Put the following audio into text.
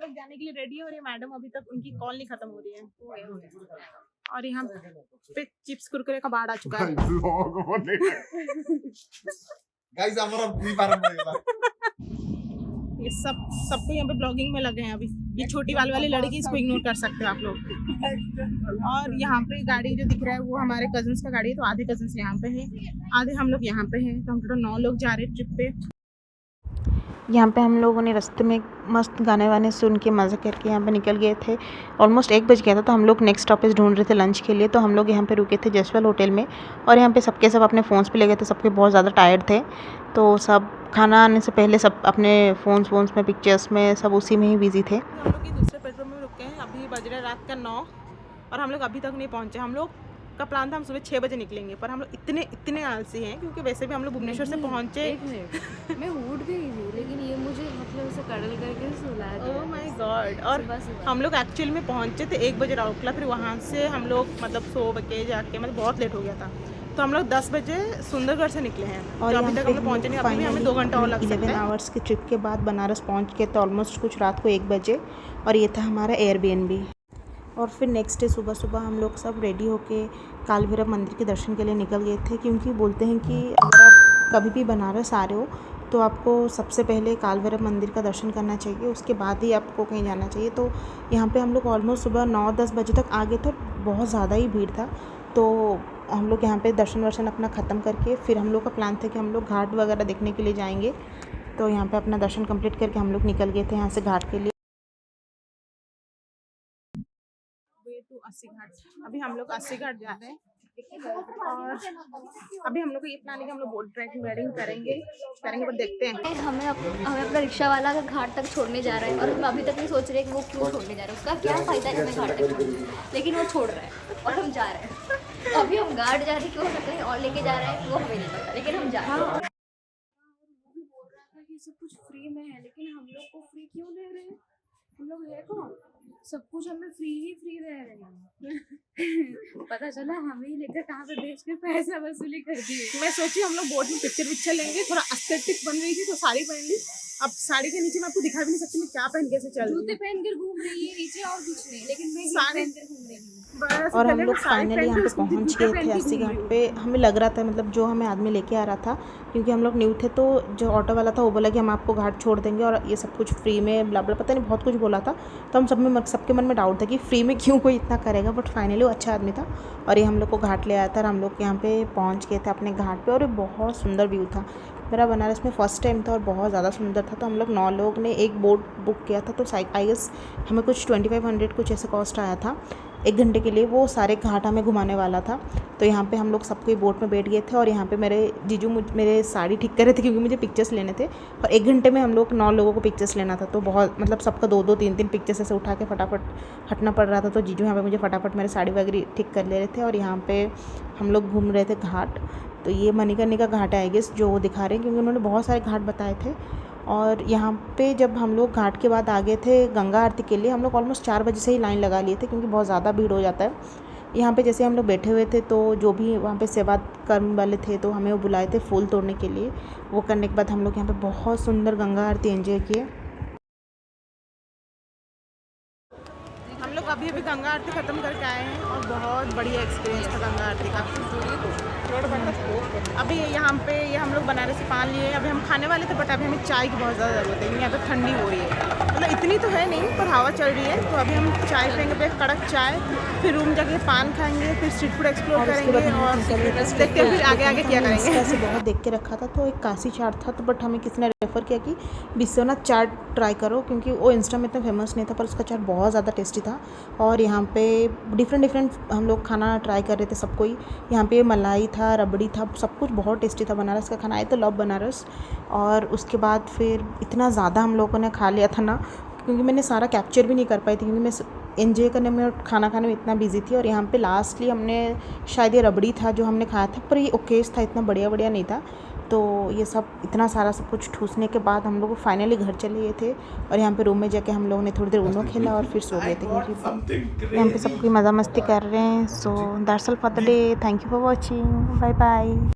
लोग जाने के लिए रेडी है और ये मैडम अभी तक उनकी कॉल नहीं खत्म हो रही है। और यहाँ पे चिप्स कुरकुरे का बाढ़ आ चुका है। गाइस हमारा फ्री फायर में ये सबको यहाँ पे ब्लॉगिंग में लगे हैं अभी। ये छोटी वाली लड़की, इसको इग्नोर कर सकते हो आप लोग। और यहाँ पे गाड़ी जो दिख रहा है वो हमारे कजन्स का गाड़ी है, तो आधे कजन्स यहाँ पे हैं, आधे हम लोग यहाँ पे हैं। तो हम टोटल 9 लोग जा रहे हैं ट्रिप पे। यहाँ पे हम लोगों ने रास्ते में मस्त गाने वाने सुन के मज़े करके यहाँ पे निकल गए थे। ऑलमोस्ट 1 बज गया था, तो हम लोग नेक्स्ट स्टॉपेज ढूंढ रहे थे लंच के लिए। तो हम लोग यहाँ पे रुके थे जसवाल होटल में, और यहाँ पे सबके सब अपने फ़ोन्स पे लगे थे, सबके बहुत ज़्यादा टायर्ड थे। तो सब खाना आने से पहले सब अपने फ़ोन्स में, पिक्चर्स में, सब उसी में ही बिजी थे। हम लोग दूसरे पेट्रोल में रुके हैं, अभी बज रहा है रात का 9 और हम लोग अभी तक नहीं पहुँचे। हम लोग का प्लान था हम सुबह 6 बजे निकलेंगे, पर हम लोग इतने आलसी हैं क्योंकि वैसे भी हम लोग भुवनेश्वर से पहुँचे। मैं उठ गई थी, लेकिन ये मुझे मतलब ऐसे कडल करके सुला दिया। Oh my God. और हम लोग एक्चुअली में पहुँचे थे 1 बजे राउरकेला, फिर वहाँ से हम लोग मतलब सो के जाके मतलब बहुत लेट हो गया था। तो हम लोग 10 बजे सुंदरगढ़ से निकले हैं और अभी तक हम लोग पहुँचे नहीं। अभी भी हमें 2 घंटा और लग सकता है। 11 आवर्स की ट्रिप के बाद बनारस पहुँच के तो ऑलमोस्ट कुछ रात को 1 बजे, और ये था हमारा एयरबीएनबी। और फिर नेक्स्ट डे सुबह हम लोग सब रेडी होके काल भैरव मंदिर के दर्शन के लिए निकल गए थे, क्योंकि बोलते हैं कि अगर आप कभी भी बनारस आ रहे हो तो आपको सबसे पहले काल भैरव मंदिर का दर्शन करना चाहिए, उसके बाद ही आपको कहीं जाना चाहिए। तो यहाँ पे हम लोग ऑलमोस्ट सुबह 9-10 बजे तक आ गए थे, बहुत ज़्यादा ही भीड़ था। तो हम लोग यहाँ पे दर्शन वर्शन अपना ख़त्म करके फिर हम लोग का प्लान था कि हम लोग घाट वगैरह देखने के लिए जाएंगे। तो यहाँ पे अपना दर्शन कंप्लीट करके हम लोग निकल गए थे यहाँ से घाट के लिए। अस्सी घाट। अभी हम लोग 80 घाट जा रहे हैं और अभी हम लोग को ये प्लान है कि हम लोग बोट राइडिंग करेंगे, पर देखते हैं। हमें अपना रिक्शा वाला घाट तक छोड़ने जा रहा है, और हम अभी तक नहीं सोच रहे कि वो क्यों छोड़ने जा रहा है, उसका क्या फ़ायदा है हमें घाट तक छोड़ने, लेकिन वो छोड़ रहा है और हम जा रहे हैं। अभी हम घाट जा रहे हैं, क्यों हमें कहीं और लेके जा रहे हैं वो हमें नहीं पता, लेकिन हम जा रहे हैं। बोल रहा था कि सब कुछ फ्री में है, लेकिन हम लोग को फ्री क्यों दे रहे हैं? हम लोग है कौन? सब कुछ हमें फ्री दे रहे हैं। पता चला हमें ही लेकर कहाँ पे बेच कर पैसा वसूली कर दी। मैं सोची हम लोग बोट में पिक्चर लेंगे, थोड़ा एस्थेटिक बन रही थी तो साड़ी पहन ली। अब साड़ी के नीचे मैं आपको दिखा भी नहीं सकती मैं क्या पहन के चल रही हूँ। जूते पहन कर घूम रही है नीचे और कुछ नहीं, लेकिन मैं साड़ी पहन कर घूम रही हूँ। और हम लोग फाइनली यहाँ पे पहुँच गए थे 80 घाट पे। हमें लग रहा था मतलब जो हमें आदमी लेके आ रहा था, क्योंकि हम लोग न्यू थे, तो जो ऑटो वाला था वो बोला कि हम आपको घाट छोड़ देंगे और ये सब कुछ फ्री में ब्ला ब्ला, पता नहीं बहुत कुछ बोला था। तो हम सबके मन में डाउट था कि फ्री में क्यों कोई इतना करेगा, बट फाइनली वो अच्छा आदमी था और ये हम लोग को घाट ले आया था। और हम लोग यहाँ पे पहुँच गए थे अपने घाट पे, और ये बहुत सुंदर व्यू था। मेरा बनारस में फ़र्स्ट टाइम था और बहुत ज़्यादा सुंदर था। तो हम लोग 9 लोग ने एक बोट बुक किया था, तो आई गेस हमें कुछ 2500 कुछ ऐसे कॉस्ट आया था 1 घंटे के लिए। वो सारे घाट हमें घुमाने वाला था। तो यहाँ पे हम लोग सबको बोट में बैठ गए थे, और यहाँ पे मेरे जीजू मेरे साड़ी ठीक कर रहे थे क्योंकि मुझे पिक्चर्स लेने थे, और 1 घंटे में हम लोग 9 लोगों को पिक्चर्स लेना था। तो बहुत मतलब सबका 2-2 3-3 पिक्चर्स ऐसे उठा के फटाफट हटना पड़ रहा था। तो जीजू यहाँ पे मुझे फटाफट मेरे साड़ी वगैरह ठीक कर ले रहे थे, और यहाँ पे हम लोग घूम रहे थे घाट। तो ये मणिकर्णिका घाट है आई गेस जो वो दिखा रहे हैं, क्योंकि उन्होंने बहुत सारे घाट बताए थे। और यहाँ पे जब हम लोग घाट के बाद आ गए थे गंगा आरती के लिए, हम लोग ऑलमोस्ट 4 बजे से ही लाइन लगा लिए थे, क्योंकि बहुत ज़्यादा भीड़ हो जाता है यहाँ पे। जैसे हम लोग बैठे हुए थे तो जो भी वहाँ पे सेवा कर्म वाले थे तो हमें वो बुलाए थे फूल तोड़ने के लिए। वो करने के बाद हम लोग यहाँ पे बहुत सुंदर गंगा आरती एंजॉय किए। हम लोग अभी गंगा आरती ख़त्म करके आए हैं और बहुत बढ़िया एक्सपीरियंस था गंगा आरती का। अभी यहाँ पे ये हम लोग बनारसी पान लिए। अभी हम खाने वाले थे, बट अभी हमें चाय की बहुत ज़्यादा ज़रूरत है क्योंकि यहाँ पे ठंडी हो रही है। मतलब इतनी तो है नहीं, पर हवा चल रही है। तो अभी हम चाय पियेंगे, फिर कड़क चाय, फिर रूम जाके पान खाएंगे, फिर स्ट्रीट फूड एक्सप्लोर करेंगे और देखते हैं फिर आगे क्या करेंगे। ऐसे बहुत देख के रखा था, तो एक काशी चाट था, तो बट हमें किसी ने रेफ़र किया कि विश्वनाथ चाट ट्राई करो, क्योंकि वो इंस्टा में इतना फेमस नहीं था, पर उसका चाट बहुत ज़्यादा टेस्टी था। और यहाँ पे डिफरेंट हम लोग खाना ट्राई कर रहे थे सब कोई। यहाँ पे मलाई था, रबड़ी था, सब कुछ बहुत टेस्टी था। बनारस का खाना, आई तो लव बनारस। और उसके बाद फिर इतना ज़्यादा हम लोगों ने खा लिया था ना, क्योंकि मैंने सारा कैप्चर भी नहीं कर पाई थी, क्योंकि मैं एंजॉय करने में और खाना खाने में इतना बिजी थी। और यहाँ पे लास्टली हमने शायद ये रबड़ी था जो हमने खाया था, पर ये ओकेज था, इतना बढ़िया नहीं था। तो ये सब इतना सारा सब कुछ ठूसने के बाद हम लोग फाइनली घर चले गए थे। और यहाँ पे रूम में जाके हम लोगों ने थोड़ी देर उनो खेला और फिर सो गए थे, क्योंकि यहाँ पे सब कोई मज़ा मस्ती कर रहे हैं। So that's all for the day. Thank you for watching. Bye bye.